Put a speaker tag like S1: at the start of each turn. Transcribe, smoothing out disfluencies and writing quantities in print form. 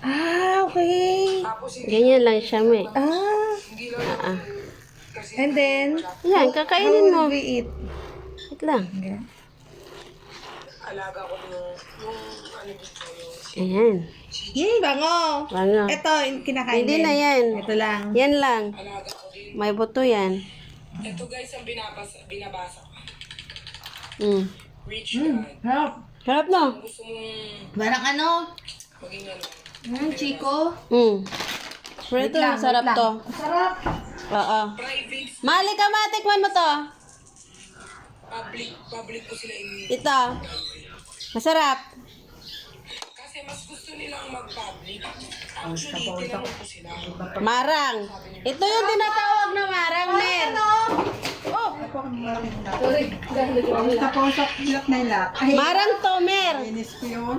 S1: Ah, okay.
S2: Ganyan lang siya, may.
S1: Ah, and then,
S2: Yan,
S1: how
S2: kakainin mo.
S1: will we eat?
S2: Wait lang.
S1: Okay.
S2: Ayan.
S1: Bango.
S2: Bango.
S1: Ito, yung kinakain
S2: Hindi
S1: din.
S2: na yan.
S1: Ito lang.
S2: Yan lang. May buto yan.
S3: Ito guys ang binabasa.
S2: Mm.
S3: Rich God.
S1: Harap.
S2: Sarap no?
S3: Gusto mong
S1: Parang ano?
S3: maging ano?
S1: Chico.
S2: Mm. Pero ito, sarap to.
S1: Sarap.
S2: Oo.
S3: Private,
S2: Mali ka, matikman mo to.
S3: public ko sila ini.
S2: Ito. Masarap.
S3: Kasi mas gusto nilang mag-public. Actually, tinanong ko sila.
S2: Marang. Ito yung tinatawag na marang, Mer. Oh,
S1: Tapos, hilap na hilap. Ay,
S2: marang to, Mer.
S1: inis ko yun.